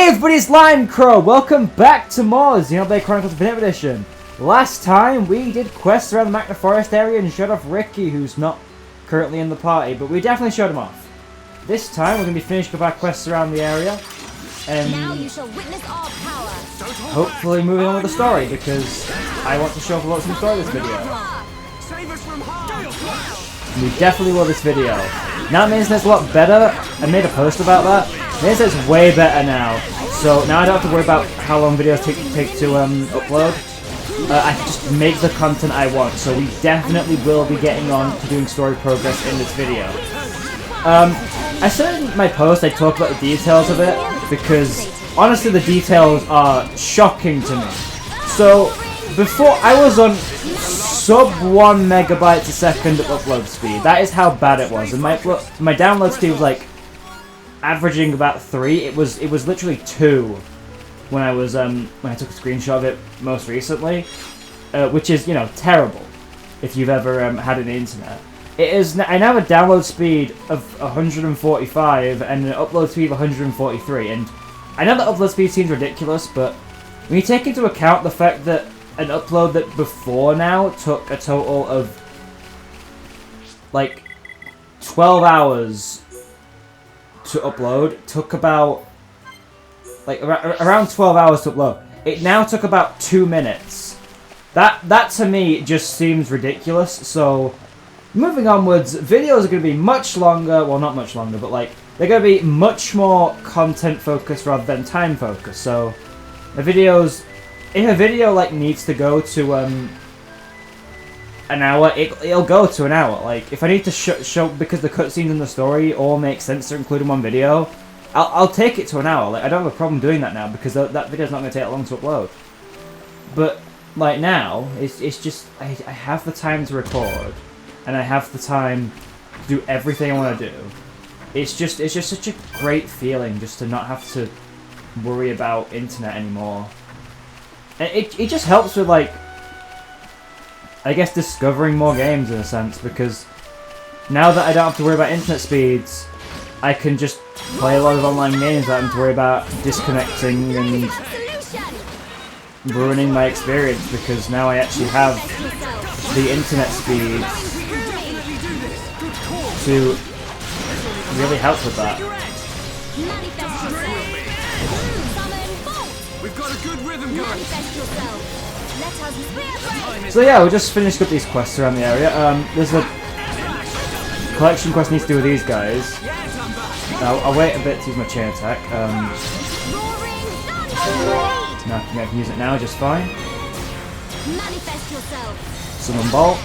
Hey everybody, it's Lion Crow! Welcome back to more Xenoblade Chronicles Definitive Edition. Last time we did quests around the Makna Forest area and showed off Riki, who's not currently in the party, but we definitely showed him off. This time we're going to be finishing up our quests around the area and now you shall witness our power. Hopefully moving on with the story, because I want to show off a lot of story this video. We definitely will this video. Now the internet's a lot better. I made a post about that. The internet's way better now. So now I don't have to worry about how long videos take to upload. I can just make the content I want. So we definitely will be getting on to doing story progress in this video. I said in my post I talked about the details of it, because honestly the details are shocking to me. So before I was on sub 1 megabytes a second upload speed. That is how bad it was, and my download speed was like averaging about 3. It was literally 2 when I was when I took a screenshot of it most recently, which is, you know, terrible if you've ever had an internet. It is. I now have a download speed of 145 and an upload speed of 143, and I know that upload speed seems ridiculous, but when you take into account the fact that an upload that before now took a total of like 12 hours to upload, took about like around 12 hours to upload. It now took about 2 minutes. That to me just seems ridiculous. So moving onwards, videos are going to be much longer. Well, not much longer, but like they're going to be much more content focused rather than time focused. So the videos, if a video like needs to go to an hour, it'll go to an hour. Like if I need to show because the cutscenes in the story all make sense to include in one video, I'll take it to an hour. Like I don't have a problem doing that now, because that video's not going to take long to upload. But like now, it's just I have the time to record, and I have the time to do everything I want to do. It's just such a great feeling just to not have to worry about internet anymore. And it just helps with, like, I guess discovering more games in a sense, because now that I don't have to worry about internet speeds, I can just play a lot of online games without having to worry about disconnecting and ruining my experience, because now I actually have the internet speeds to really help with that. So yeah, we just finished up these quests around the area. There's a collection quest needs to do with these guys. I'll wait a bit to use my chain attack. Now I can use it now just fine. Summon Bolt.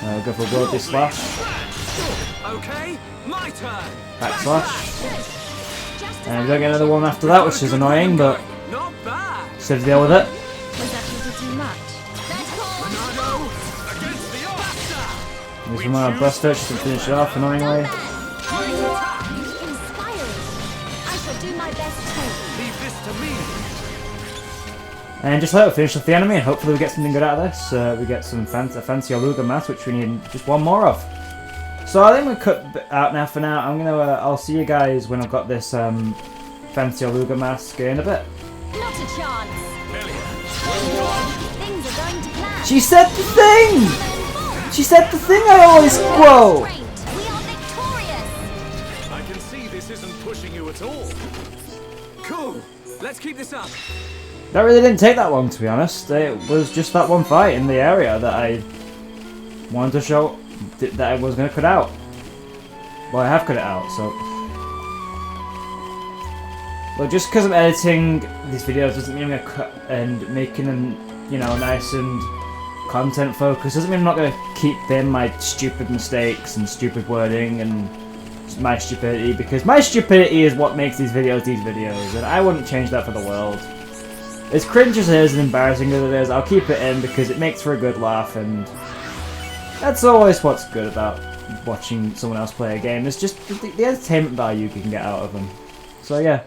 We'll go for a Worldly Slash. Okay, my turn. Backslash. And we don't get another one after that, which is annoying, but Not bad. just have to deal with it. Use my Buster just to finish it off, annoyingly. And just let it finish off the enemy, and hopefully we get something good out of this. We get some fancy Aluga mass, which we need just one more of. So I think we cut out now for now. I'll see you guys when I've got this fancy Aluga mask in a bit. Not a chance. Things are going to plan. She said the thing! She said the thing I always quote! We are victorious. I can see this isn't pushing you at all. Cool. Let's keep this up. That really didn't take that long, to be honest. It was just that one fight in the area that I wanted to show that I was going to cut out. Well, I have cut it out, so... Well, just because I'm editing these videos doesn't mean I'm going to cut and making them, you know, nice and content focused. Doesn't mean I'm not going to keep in my stupid mistakes and stupid wording and my stupidity, because my stupidity is what makes these videos, and I wouldn't change that for the world. As cringe as it is and embarrassing as it is, I'll keep it in because it makes for a good laugh, and that's always what's good about watching someone else play a game. It's just the entertainment value you can get out of them. So yeah,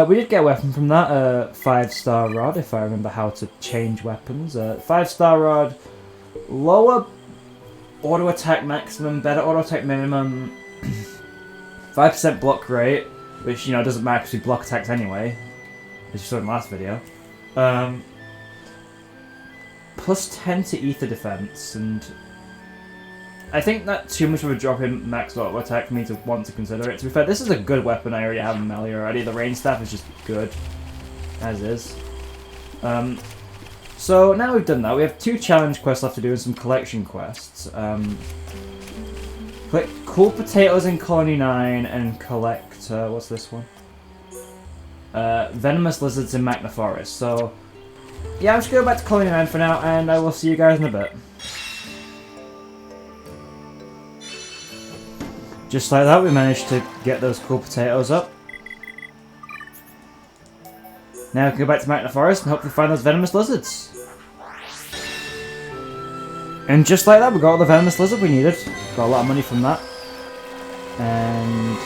we did get a weapon from that, 5-star rod, if I remember how to change weapons. 5-star rod, lower auto attack maximum, better auto attack minimum, 5% block rate, which, you know, doesn't matter because we block attacks anyway, as you saw in the last video. Plus 10 to ether defense, and I think not too much of a drop in max auto attack for me to want to consider it. To be fair, this is a good weapon. I already have in Melia already. The range staff is just good, as is. So now we've done that, we have 2 challenge quests left to do and some collection quests. Collect cool potatoes in Colony 9 and collect, what's this one? Venomous lizards in Makna Forest. So, yeah, I'm just going to go back to Colony 9 for now, and I will see you guys in a bit. Just like that, we managed to get those cool potatoes up. Now we can go back to Makna Forest and hopefully find those venomous lizards. And just like that, we got all the venomous lizard we needed. Got a lot of money from that. And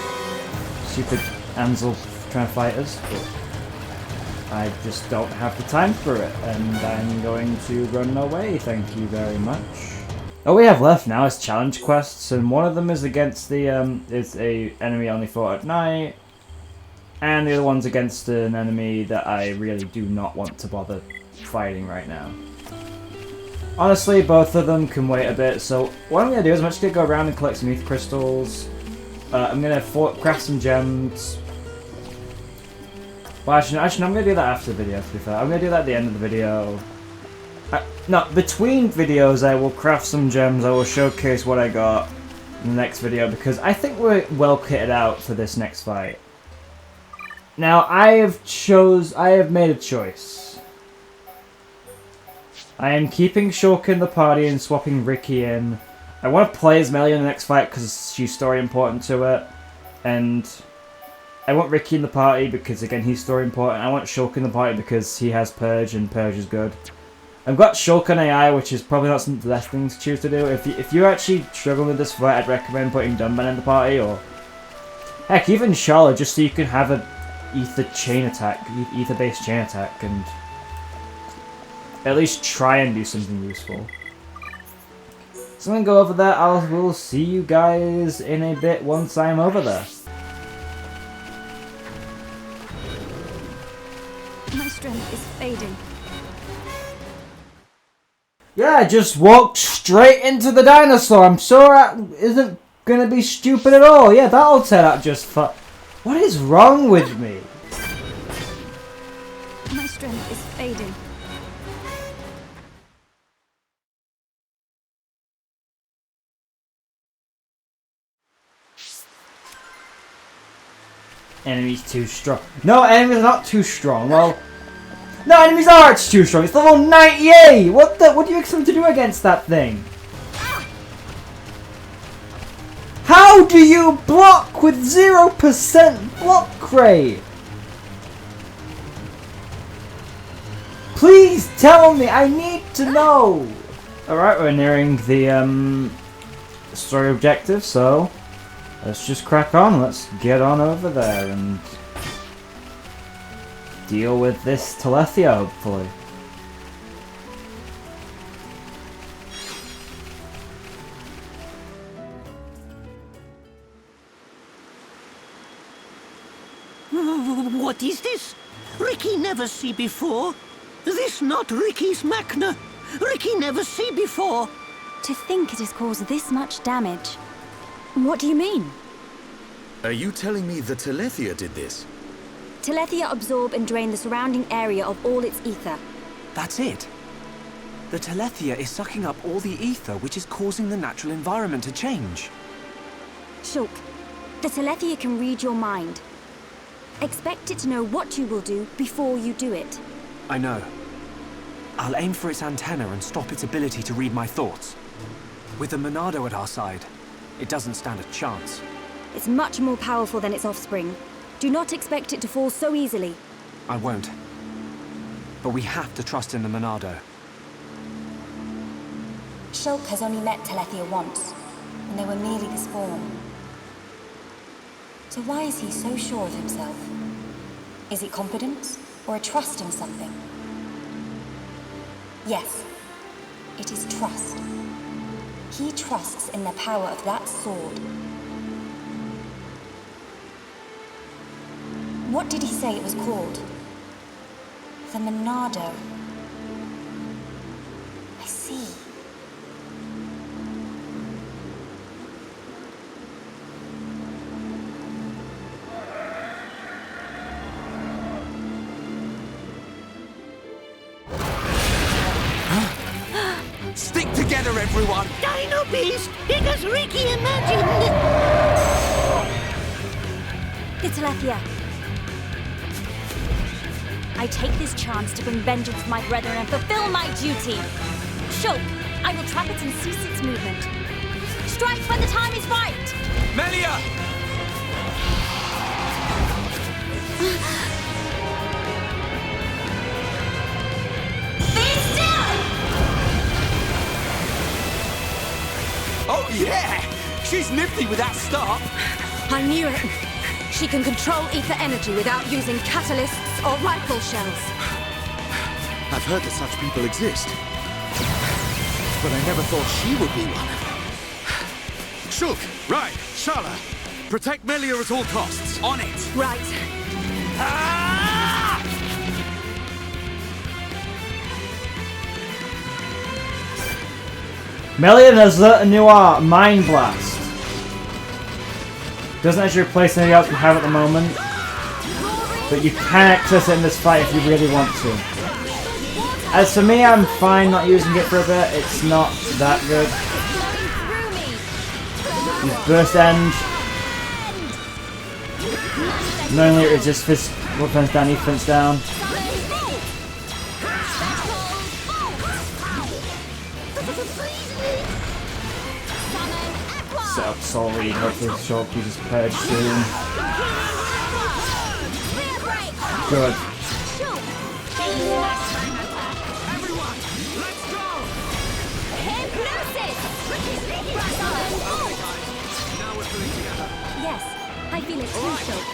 stupid Ansel trying to fight us, but I just don't have the time for it, and I'm going to run away, thank you very much. All we have left now is challenge quests, and one of them is against the, is a enemy only fought at night, and the other one's against an enemy that I really do not want to bother fighting right now. Honestly, both of them can wait a bit, so what I'm going to do is I'm just going to go around and collect some ether crystals. I'm going to craft some gems. Well, actually, I'm going to do that after the video, to be fair. I'm going to do that at the end of the video. No, between videos I will craft some gems, I will showcase what I got in the next video, because I think we're well kitted out for this next fight. Now, I have made a choice. I am keeping Shulk in the party and swapping Riki in. I want to play as Melia in the next fight because she's story important to it. And I want Riki in the party because, again, he's story important. I want Shulk in the party because he has Purge and Purge is good. I've got Shulk on AI, which is probably not the best thing to choose to do. If you're actually struggling with this fight, I'd recommend putting Dunban in the party, or heck, even Charlotte, just so you can have a ether-based chain attack, and at least try and do something useful. So I'm gonna go over there. We'll see you guys in a bit once I'm over there. My strength is fading. Yeah, I just walked straight into the dinosaur. I'm sure that isn't gonna be stupid at all. Yeah, that'll turn out just fine. What is wrong with me? My strength is fading. Enemies too strong. No, enemies are not too strong. Well, no, enemies are too strong. It's level 98. What do you expect to do against that thing? How do you block with 0% block rate? Please tell me. I need to know. All right, we're nearing the story objective, so let's just crack on. Let's get on over there and deal with this Telethia, hopefully. What is this? Riki never see before. This not Riki's Makna. Riki never see before. To think it has caused this much damage. What do you mean? Are you telling me the Telethia did this? Telethia absorb and drain the surrounding area of all its ether. That's it. The Telethia is sucking up all the ether, which is causing the natural environment to change. Shulk, the Telethia can read your mind. Expect it to know what you will do before you do it. I know. I'll aim for its antenna and stop its ability to read my thoughts. With the Monado at our side, it doesn't stand a chance. It's much more powerful than its offspring. Do not expect it to fall so easily. I won't. But we have to trust in the Monado. Shulk has only met Telethia once, and they were merely the spawn. So why is he so sure of himself? Is it confidence, or a trust in something? Yes, it is trust. He trusts in the power of that sword. What did he say it was called? The Monado. I see. Stick together, everyone! Dino Beast, it is Riki imagined. The Telethia. I take this chance to bring vengeance for my brethren and fulfill my duty. Shulk, I will trap it and cease its movement. Strike when the time is right! Melia! Be still! Oh, yeah! She's nifty with that stop! I knew it. She can control ether energy without using catalysts or rifle shells. I've heard that such people exist. But I never thought she would be one. Shulk! Right, Shala! Protect Melia at all costs. On it! Right. Ah! Melia has a new art, Mind Blast. Doesn't actually replace anything else we have at the moment, but you can access it in this fight if you really want to. As for me, I'm fine not using it for a bit. It's not that good. Use Burst End. Not only it resists physical defense down, defense down. Set up Soul Reed, hopefully Shulk uses Purge soon. Good. Yes, I feel it too, Shulk.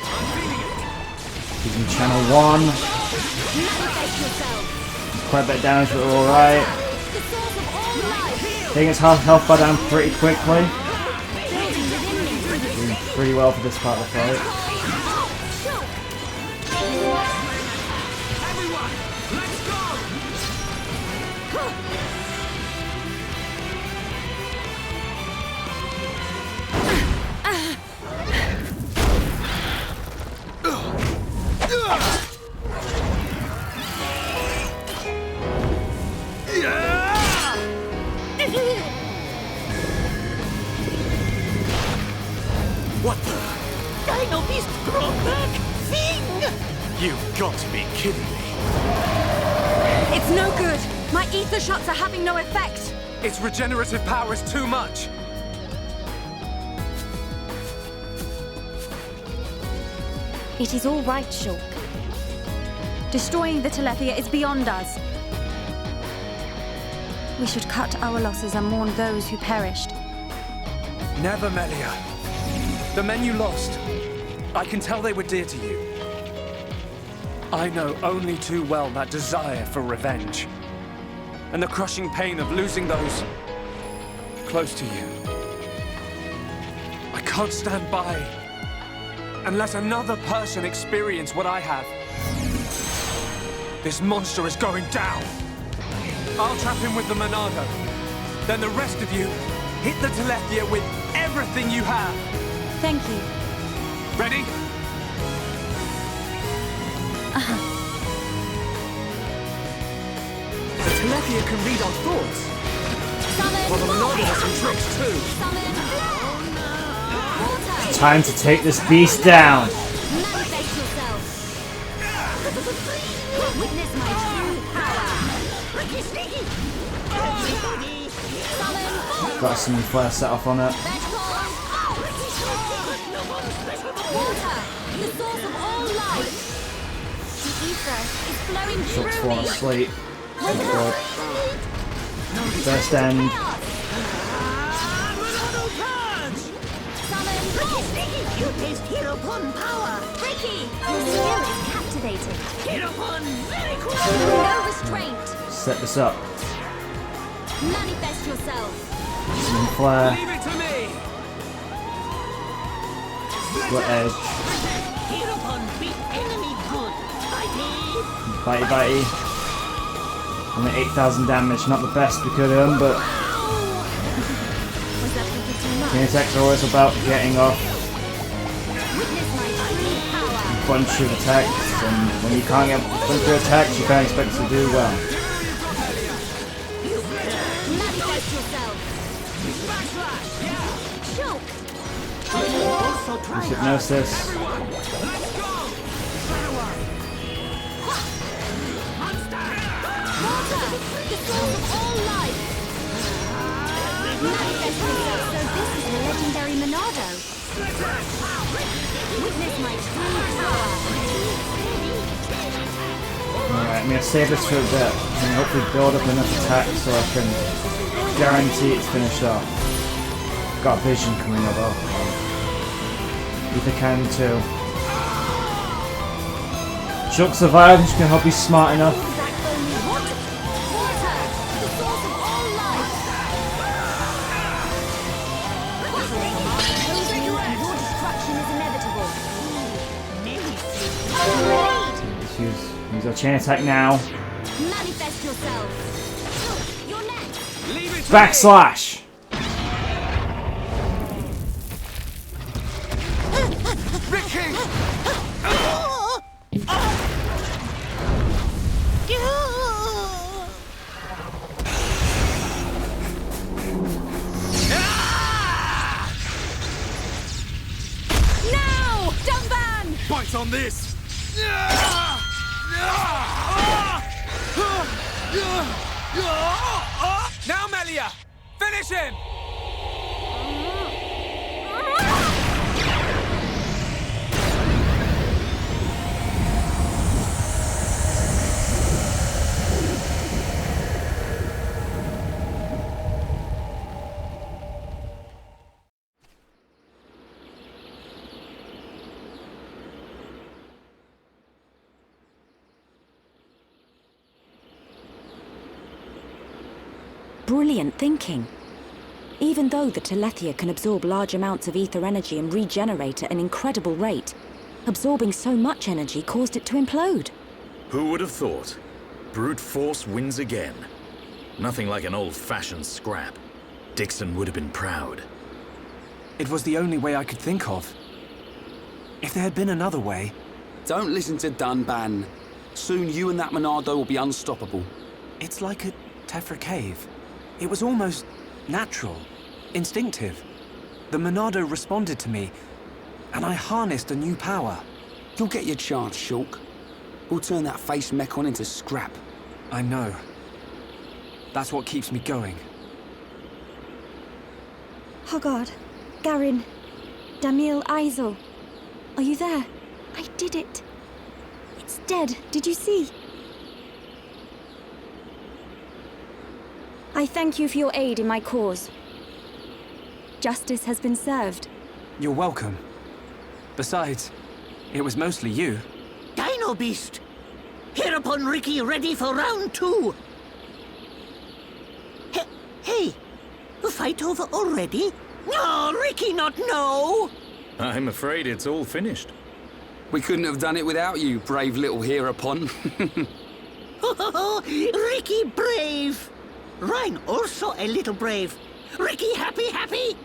Using Channel 1. Manifest yourself. Quite a bit of damage, but we're alright. The source of all life. Taking its half health bar down pretty quickly. Building within me. Doing pretty well for this part of the fight. Everyone! Let's go! What the? Dino Beast brought back Thing! You've got to be kidding me. It's no good. My ether shots are having no effect. Its regenerative power is too much. It is all right, Shulk. Destroying the Telethia is beyond us. We should cut our losses and mourn those who perished. Never, Melia. The men you lost, I can tell they were dear to you. I know only too well that desire for revenge. And the crushing pain of losing those close to you. I can't stand by and let another person experience what I have. This monster is going down. I'll trap him with the Monado. Then the rest of you hit the Telethia with everything you have. Thank you. Ready? The Telethia can read our thoughts. Well, the Monado has some tricks too. Time to take this beast down. Manifest yourself. Witness my true power. Got some flare set off on it. Water, the source of all life. The ether is flowing Shulk's through falling me. asleep. Good. Burst End. You taste Hieropon power! Riki, your skill is captivating. Hieropon, very cool! No restraint. Set this up. Manifest yourself. Some flare. Leave it to me! Split edge. Hieropon beat enemy! Bitey bitey. Only 8,000 damage, not the best we could earn, but Was that a bit too much? chain attacks are always about getting off Witness my true power. a bunch of attacks, and when you can't get a bunch of attacks, you can't expect to do well. Manifest yourself. Choke. Also try hard. Hypnosis. Water, the source of all life. Manifest yourself, so this is the legendary Monado. Witness my true power. Alright, I'm gonna save this for a bit and hopefully build up enough attacks so I can guarantee it's finished off. Got a vision coming up though. Ether can too. Shulk survived, and she can help you smart enough. Backbone is water. Water, the source of all life. Your destruction is inevitable. Let's use our chain attack now. Manifest yourself. You're next. Backslash! Riki! Now, Dumban! Bites on this! Now, Melia! Finish him! Brilliant thinking. Even though the Telethia can absorb large amounts of ether energy and regenerate at an incredible rate, absorbing so much energy caused it to implode. Who would have thought? Brute force wins again. Nothing like an old-fashioned scrap. Dixon would have been proud. It was the only way I could think of. If there had been another way... Don't listen to Dunban. Soon you and that Monado will be unstoppable. It's like a Tefra cave. It was almost natural, instinctive. The Monado responded to me, and I harnessed a new power. You'll get your chance, Shulk. We'll turn that face mech on into scrap. I know. That's what keeps me going. Hogard, Garin, Damil Aizel. Are you there? I did it. It's dead. Did you see? I thank you for your aid in my cause. Justice has been served. You're welcome. Besides, it was mostly you. Dino Beast! Hereupon Riki ready for round 2. Hey, fight over already? No, Riki not no! I'm afraid it's all finished. We couldn't have done it without you, brave little Hereupon. Riki brave! Rhine also a little brave. Riki happy?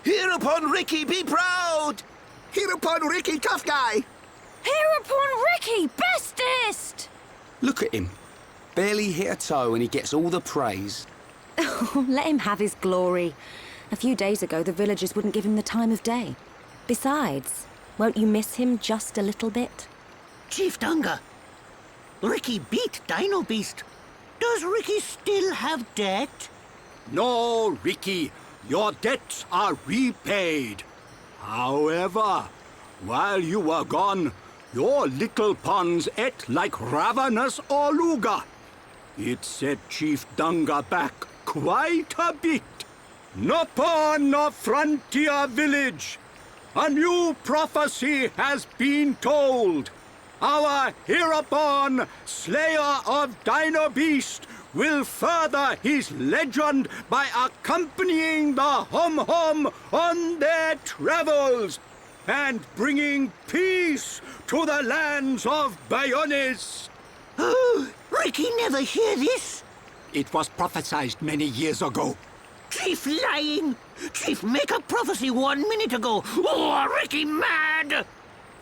Hereupon Riki, be proud! Hereupon Riki, tough guy! Hereupon Riki, bestest! Look at him. Barely hit a toe and he gets all the praise. Let him have his glory. A few days ago, the villagers wouldn't give him the time of day. Besides, won't you miss him just a little bit? Chief Dunga, Riki beat Dino Beast. Does Riki still have debt? No, Riki, your debts are repaid. However, while you were gone, your little pawns ate like ravenous Oluga. It set Chief Dunga back quite a bit. No pawn, no frontier village. A new prophecy has been told. Our Hereupon, slayer of Dino Beast, will further his legend by accompanying the Hom-Hom on their travels and bringing peace to the lands of Bionis. Oh, Riki never hear this. It was prophesied many years ago. Chief lying. Chief make a prophecy 1 minute ago. Oh, Riki mad.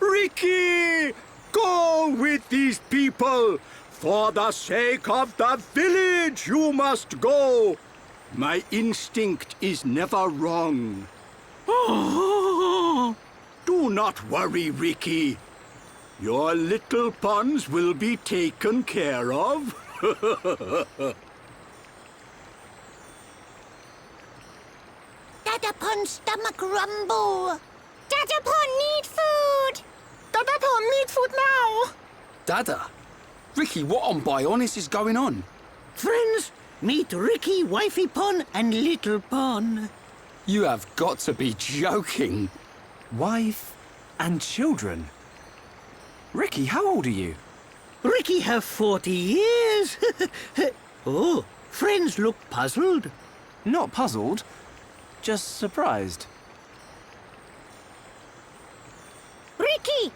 Riki, go with these people. For the sake of the village, you must go. My instinct is never wrong. Oh. Do not worry, Riki. Your little puns will be taken care of. Dadapon stomach rumble. Dadapon need food! Dadapon need food now. Dada? Riki, what on Bionis is going on? Friends, meet Riki, Wifey Pon, and Little Pon. You have got to be joking. Wife and children. Riki, how old are you? Riki have 40 years. Oh, friends look puzzled. Not puzzled, just surprised. Riki!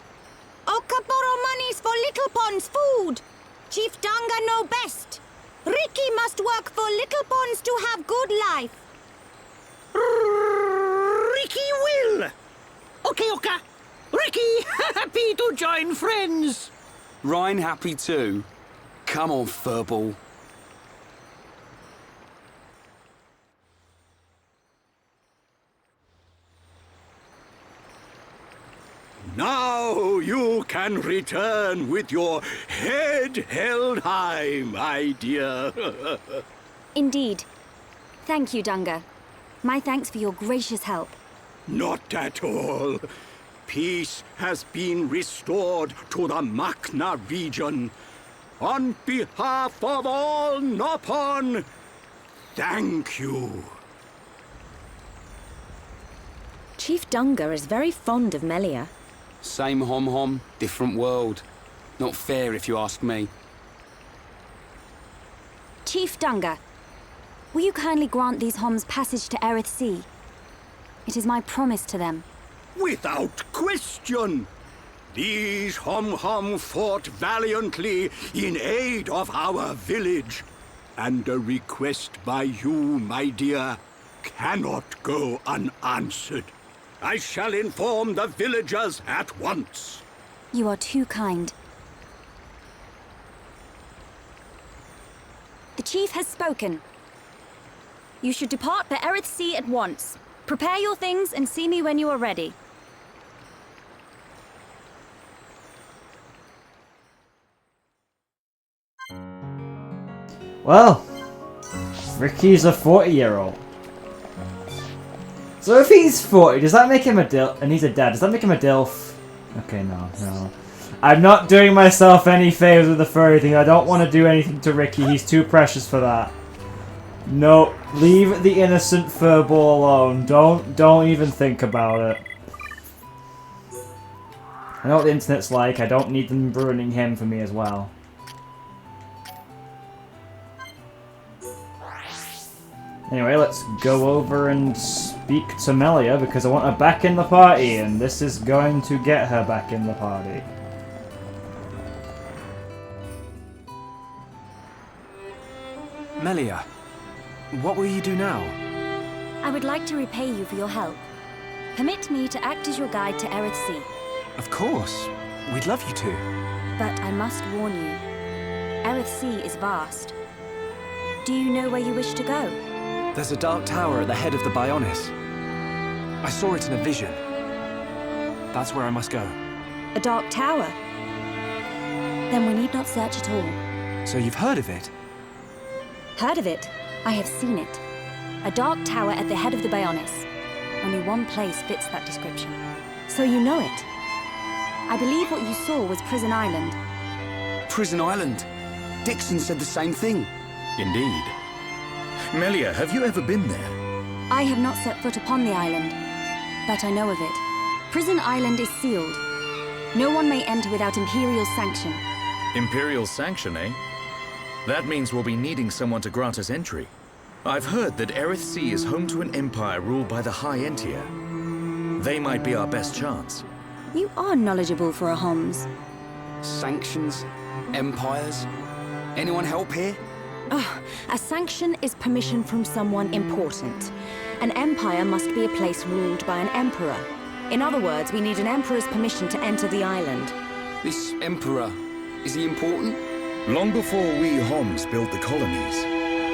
Oka borrow monies for Little Pond's food. Chief Danga know best. Riki must work for Little Ponds to have good life. Riki will. Okay, Oka. Riki, happy to join friends. Ryan happy too. Come on, furball. Now you can return with your head held high, my dear. Indeed. Thank you, Dunga. My thanks for your gracious help. Not at all. Peace has been restored to the Makna region. On behalf of all Nopon, thank you. Chief Dunga is very fond of Melia. Same Hom-Hom, different world. Not fair if you ask me. Chief Dunga, will you kindly grant these Homs passage to Erith Sea? It is my promise to them. Without question. These Hom-Hom fought valiantly in aid of our village. And a request by you, my dear, cannot go unanswered. I shall inform the villagers at once. You are too kind. The chief has spoken. You should depart for Erith Sea at once. Prepare your things and see me when you are ready. Well, Riki's a 40-year-old. So if he's 40, does that make him a DILF? And he's a dad, does that make him a DILF? Okay, no. I'm not doing myself any favors with the furry thing. I don't want to do anything to Riki. He's too precious for that. No, leave the innocent furball alone. Don't even think about it. I know what the internet's like. I don't need them ruining him for me as well. Anyway, let's go over and speak to Melia because I want her back in the party, and this is going to get her back in the party. Melia, what will you do now? I would like to repay you for your help. Permit me to act as your guide to Erith Sea. Of course. We'd love you to. But I must warn you. Erith Sea is vast. Do you know where you wish to go? There's a dark tower at the head of the Bionis. I saw it in a vision. That's where I must go. A dark tower? Then we need not search at all. So you've heard of it? Heard of it? I have seen it. A dark tower at the head of the Bionis. Only one place fits that description. So you know it? I believe what you saw was Prison Island. Prison Island? Dixon said the same thing. Indeed. Melia, have you ever been there? I have not set foot upon the island, but I know of it. Prison Island is sealed. No one may enter without Imperial sanction. Imperial sanction, eh? That means we'll be needing someone to grant us entry. I've heard that Telethia is home to an empire ruled by the High Entia. They might be our best chance. You are knowledgeable for a Homs. Sanctions? Empires? Anyone help here? A sanction is permission from someone important. An empire must be a place ruled by an emperor. In other words, we need an emperor's permission to enter the island. This emperor, is he important? Long before we Homs built the colonies,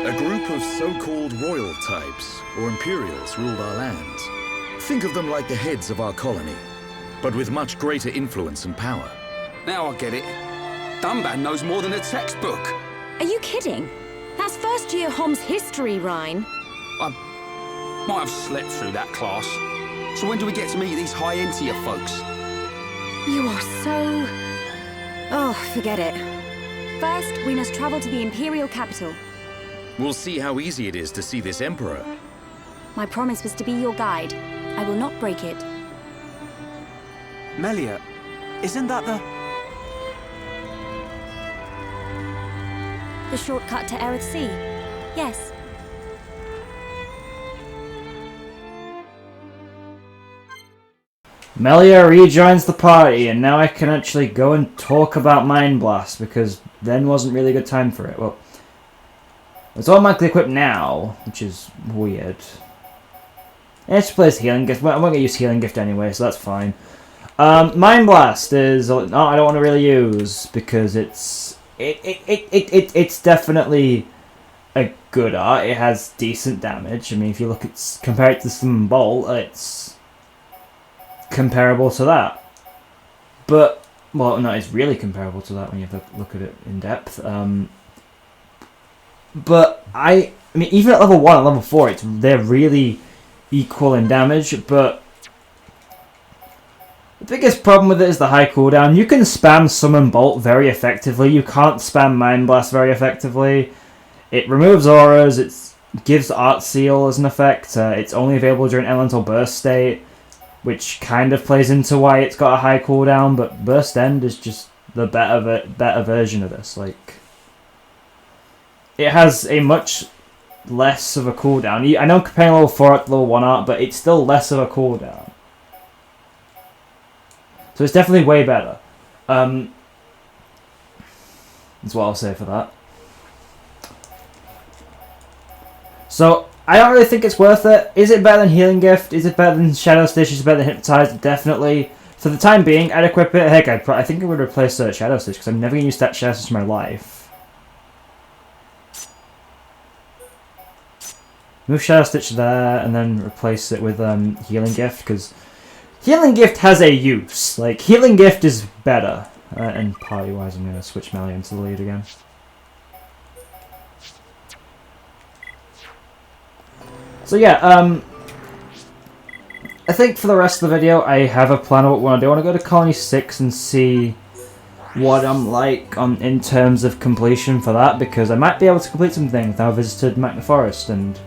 a group of so-called royal types, or imperials, ruled our lands. Think of them like the heads of our colony, but with much greater influence and power. Now I get it. Dunban knows more than a textbook. Are you kidding? That's first year Homs history, Rhine. I might have slept through that class. So when do we get to meet these High Entia folks? You are so... Oh, forget it. First, we must travel to the Imperial capital. We'll see how easy it is to see this emperor. My promise was to be your guide. I will not break it. Melia, isn't that the... The shortcut to Telethia? Yes. Melia rejoins the party, and now I can actually go and talk about Mind Blast, because then wasn't really a good time for it. Well, it's automatically equipped now, which is weird. Let's place Healing Gift. I'm not going to use Healing Gift anyway, so that's fine. Mind Blast is... No, I don't want to really use, because it's definitely a good art. It has decent damage. I mean, if you look at... Compare it to some Bolt, it's... comparable to that, but well, no, it's really comparable to that when you have to look at it in depth. But I mean, even at level 1 and level 4, they're really equal in damage. But the biggest problem with it is the high cooldown. You can spam Summon Bolt very effectively. You can't spam Mind Blast very effectively. It removes auras. It gives Art Seal as an effect. It's only available during Elemental Burst state, which kind of plays into why it's got a high cooldown, but Burst End is just the better version of this. Like, it has a much less of a cooldown. I know I'm comparing level 4 to level 1 art, but it's still less of a cooldown. So it's definitely way better. That's what I'll say for that. So, I don't really think it's worth it. Is it better than Healing Gift? Is it better than Shadow Stitch? Is it better than Hypnotize? Definitely. For the time being, I'd equip it. Heck, I think I would replace Shadow Stitch, because I'm never going to use that Shadow Stitch in my life. Move Shadow Stitch there, and then replace it with Healing Gift, because Healing Gift has a use. Like, Healing Gift is better. And party-wise, I'm going to switch Melia into the lead again. So yeah, I think for the rest of the video, I have a plan of what I want to do. I want to go to Colony 6 and see what I'm like in terms of completion for that, because I might be able to complete some things now I've visited Makna Forest, and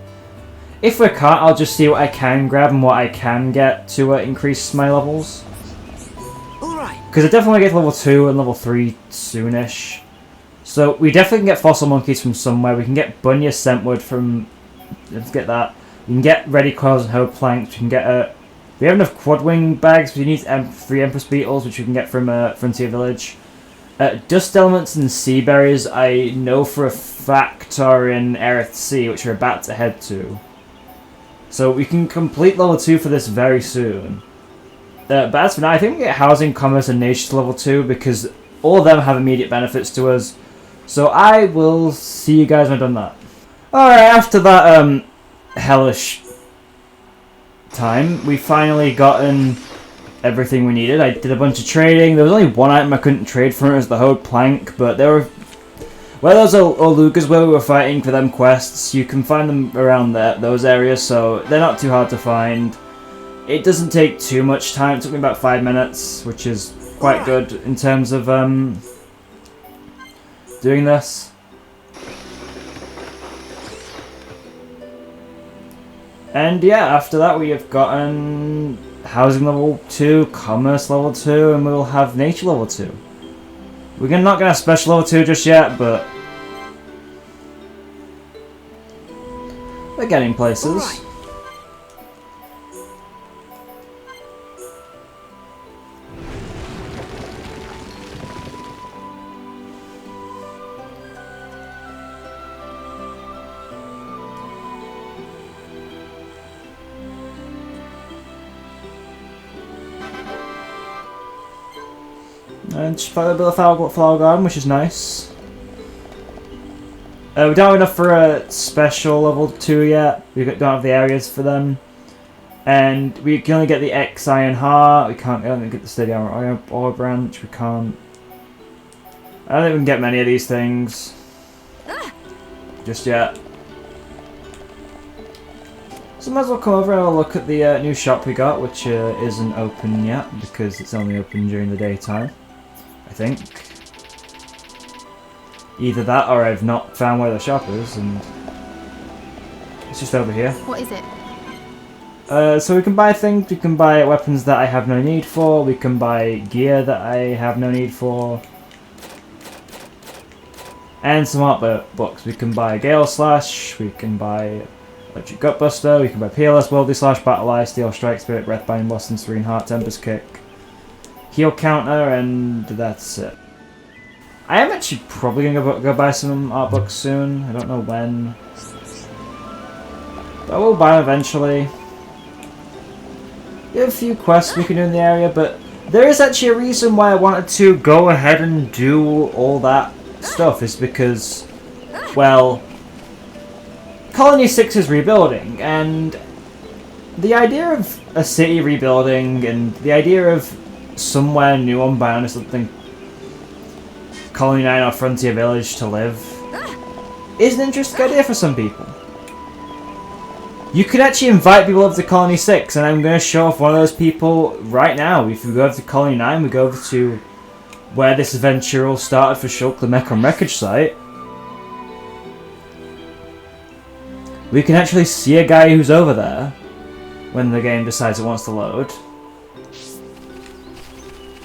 if I can't, I'll just see what I can grab and what I can get to increase my levels. Because I definitely want to get to level 2 and level 3 soonish. So we definitely can get Fossil Monkeys from somewhere. We can get Bunya Scentwood from... Let's get that. We can get Ready Coils and Hoe Planks. We can get we have enough Quad Wing bags. We need 3 Empress Beetles, which we can get from Frontier Village. Dust Elements and Sea Berries, I know for a fact are in Telethia, which we're about to head to. So we can complete level 2 for this very soon. But as for now, I think we get Housing, Commerce, and Nature to level 2, because all of them have immediate benefits to us. So I will see you guys when I've done that. Alright, after that hellish time, we finally gotten everything we needed. I did a bunch of trading. There was only one item I couldn't trade for, it was the Hoe Plank, but there were... Well, those are Lugas where we were fighting for them quests. You can find them around those areas, so they're not too hard to find. It doesn't take too much time. It took me about 5 minutes, which is quite good in terms of doing this. And yeah, after that we have gotten Housing level 2, Commerce level 2, and we'll have Nature level 2. We're not going to have Special level 2 just yet, but They're getting places. Right. And just built a flower garden, which is nice. We don't have enough for a special level 2 yet. We don't have the areas for them. And we can only get the X Iron Heart. We can't get the Steady Iron Ore Branch. We can't. I don't think we can get many of these things. Just yet. So might as well come over and have a look at the new shop we got, which isn't open yet because it's only open during the daytime. I think. Either that or I've not found where the shop is, and it's just over here. What is it? So we can buy things, we can buy weapons that I have no need for, we can buy gear that I have no need for, and some art books. We can buy Gale Slash, we can buy Electric Gutbuster, we can buy PLS, Worldly Slash, Battle Eye, Steel Strike, Spirit, Breathbind, Boston, Serene Heart, Tempest Kick, Heal Counter, and that's it. I am actually probably going to go buy some art books soon. I don't know when. But I will buy them eventually. We have a few quests we can do in the area, but there is actually a reason why I wanted to go ahead and do all that stuff. Is because, well, Colony 6 is rebuilding, and the idea of a city rebuilding and the idea of somewhere new on Bound or something, Colony 9 or Frontier Village to live, is an interesting idea for some people. You could actually invite people over to Colony 6, and I'm going to show off one of those people right now. If we go over to Colony 9, we go over to where this adventure all started for Shulk, the Mechon Wreckage site. We can actually see a guy who's over there when the game decides it wants to load.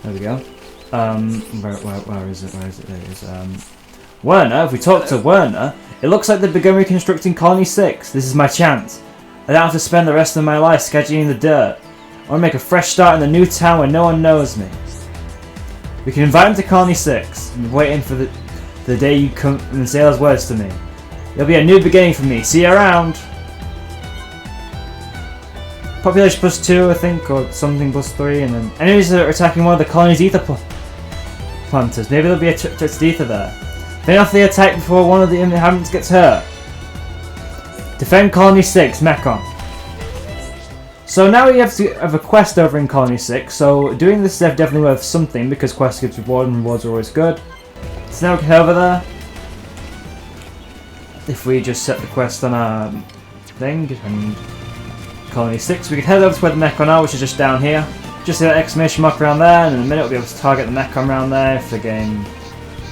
There we go. Where is it? There it is. Werner, if we talk to Werner, it looks like they've begun reconstructing Colony 6. This is my chance. I don't have to spend the rest of my life sketching in the dirt. I want to make a fresh start in the new town where no one knows me. We can invite him to Colony 6. I'm waiting for the day you come and say those words to me. It'll be a new beginning for me. See you around. Population +2, I think, or something +3, and then enemies are attacking one of the colony's ether planters. Maybe there'll be a touch ether there. Fend off the attack before one of the inhabitants gets hurt. Defend Colony 6, Mechon. So now we have to have a quest over in Colony 6, so doing this is definitely worth something because quests gives reward and rewards are always good. So now we can head over there. If we just set the quest on our thing, and Colony 6, we can head over to where the Mechon are, which is just down here. Just see that exclamation mark around there, and in a minute we'll be able to target the Mechon around there if the game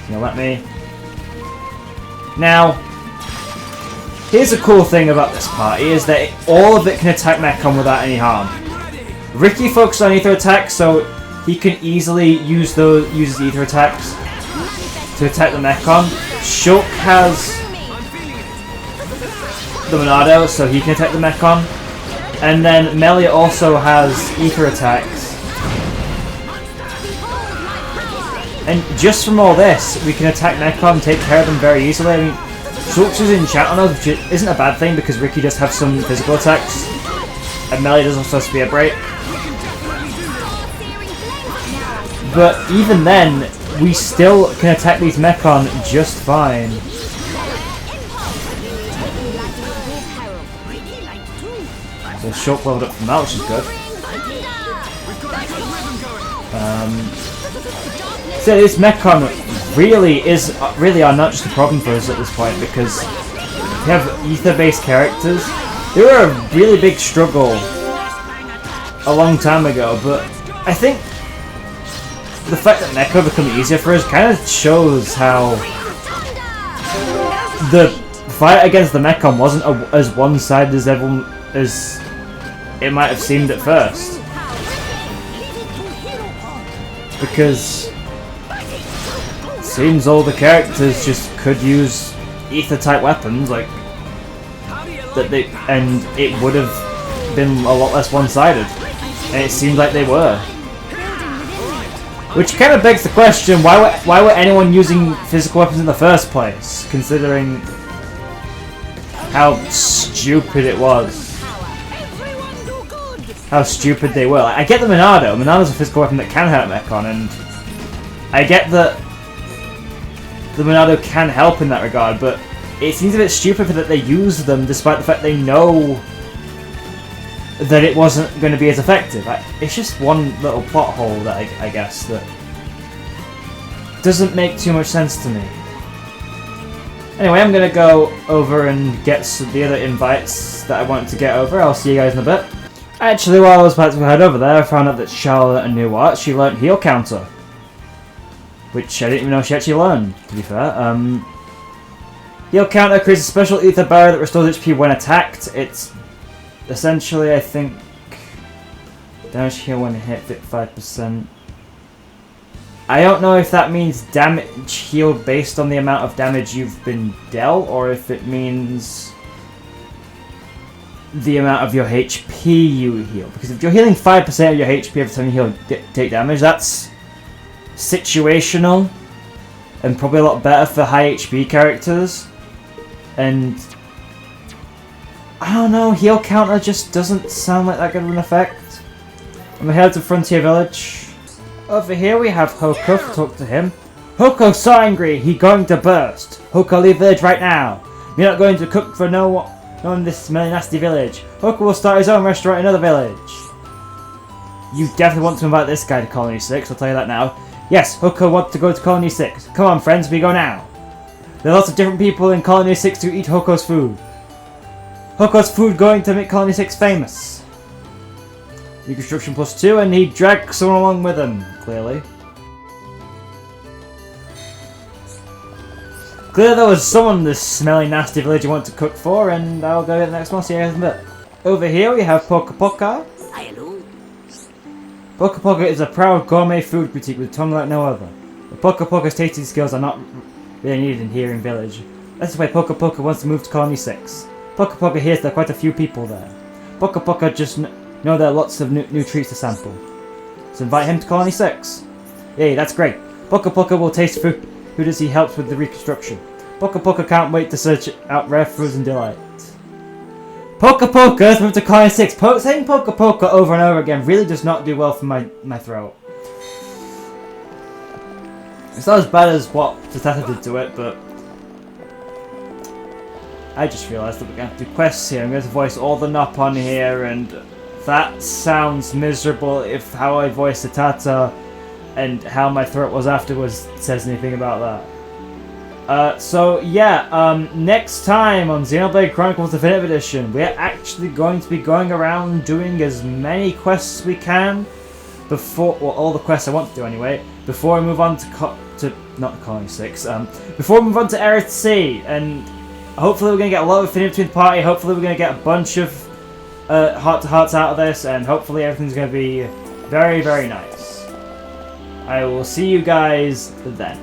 will let me. Now, here's a cool thing about this party, is that all of it can attack Mechon without any harm. Riki focuses on ether attacks, so he can easily use his ether attacks to attack the Mechon. Shulk has the Monado, so he can attack the Mechon. And then Melia also has ether attacks. And just from all this, we can attack Mechon and take care of them very easily. I mean, Shulk's enchant on us, which isn't a bad thing because Riki does have some physical attacks. And Melia does also have Spear Break. But even then, we still can attack these Mechon just fine. So Shulk leveled up from that, which is good. So this Mechon really are not just a problem for us at this point because we have ether-based characters. They were a really big struggle a long time ago, but I think the fact that Mecha become easier for us kind of shows how the fight against the Mechon wasn't as one-sided as it might have seemed at first. Because it seems all the characters just could use ether type weapons, like and it would have been a lot less one-sided. And it seemed like they were. Which kind of begs the question, why were anyone using physical weapons in the first place, considering how stupid it was. How stupid they were. Like, I get the Monado. Monado's a physical weapon that can hurt Mechon, and I get that the Monado can help in that regard, but it seems a bit stupid that they use them despite the fact they know that it wasn't going to be as effective. It's just one little plot hole that I guess that doesn't make too much sense to me. Anyway, I'm going to go over and get the other invites that I wanted to get over. I'll see you guys in a bit. Actually, while I was about to head over there, I found out that Charlotte knew what. She learnt Heal Counter. Which I didn't even know she actually learned, to be fair. Heal Counter creates a special ether barrier that restores HP when attacked. It's essentially, I think, damage heal when hit 55%. I don't know if that means damage healed based on the amount of damage you've been dealt, or if it means the amount of your HP you heal. Because if you're healing 5% of your HP every time you take damage, that's situational and probably a lot better for high HP characters. And I don't know, Heal Counter just doesn't sound like that good of an effect. I'm headed to Frontier Village. Over here we have Hoko, talk to him. Hoko's so angry, he going to burst. Hoko, leave village right now. You're not going to cook for no one in this smelly nasty village. Hoko will start his own restaurant in another village. You definitely want to invite this guy to Colony 6, I'll tell you that now. Yes, Hoko wants to go to Colony 6. Come on friends, we go now. There are lots of different people in Colony 6 who eat Hoko's food. Hoko's food going to make Colony 6 famous. Reconstruction +2, and he dragged someone along with him, clearly. Clearly there was someone in this smelly nasty village you want to cook for, and I'll go get the next one, see you guys in a bit. Over here we have Poka Poka. Poka Poka is a proud gourmet food critique with tongue like no other. But Poka Poka's tasting skills are not really needed in here in village. That's why Poka Poka wants to move to Colony 6. Poka Poka hears there are quite a few people there. Poka Poka just know there are lots of new treats to sample. So invite him to Colony 6. Yay, that's great. Poka Poka will taste food as he helps with the reconstruction. Poka Poka can't wait to search out rare foods and delight. Poka Poka's moved to Colony 6. Saying Poka Poka over and over again really does not do well for my throat. It's not as bad as what Telethia did to it, but I just realised that we're going to do quests here. I'm going to voice all the Nop on here, and that sounds miserable if how I voiced Telethia and how my throat was afterwards says anything about that. So yeah, next time on Xenoblade Chronicles Definitive Edition, we're actually going to be going around doing as many quests as we can before, well, all the quests I want to do anyway, before we move on to not Colony 6, before we move on to Arid Sea, and hopefully we're going to get a lot of affinity between the party, hopefully we're going to get a bunch of heart-to-hearts out of this, and hopefully everything's going to be very, very nice. I will see you guys then.